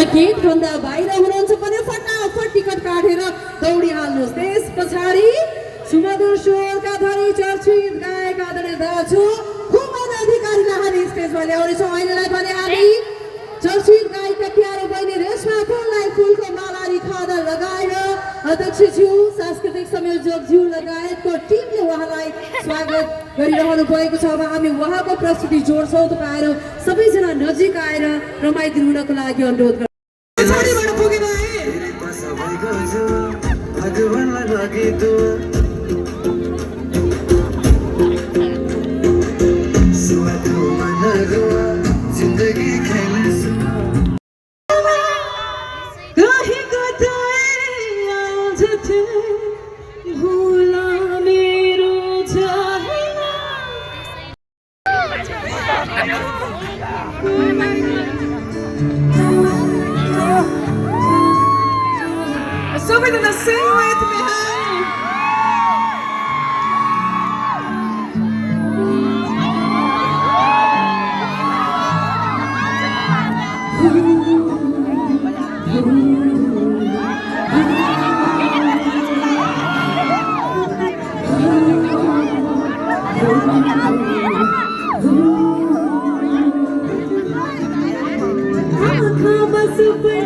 गेटभन्दा बाहिर हुनुहुन्छ भने फटाफट टिकट काटेर दौडिहाल्नुहोस्। त्यस पछाडि सुमधुर स्वरका धनी चर्चित गायक आदरणीय दाजु कुमार अधिकारीलाई हामी स्टेजमा ल्याउनेछौँ। अहिलेलाई भने हामी चर्चित गायिका प्यारो बहिनी रेशमा फुललाई फुलको मालारी खादा लगाएर अध्यक्षज्यू सांस्कृतिक संयोजकज्यू लगायतको टिमले उहाँलाई स्वागत गरिरहनु भएको छ। अब हामी उहाँको प्रस्तुति जोड्छौँ। तपाईँहरू सबैजना नजिक आएर रमाइदिनु हुनको लागि अनुरोध गर्छु। Somebody to sing with me, Super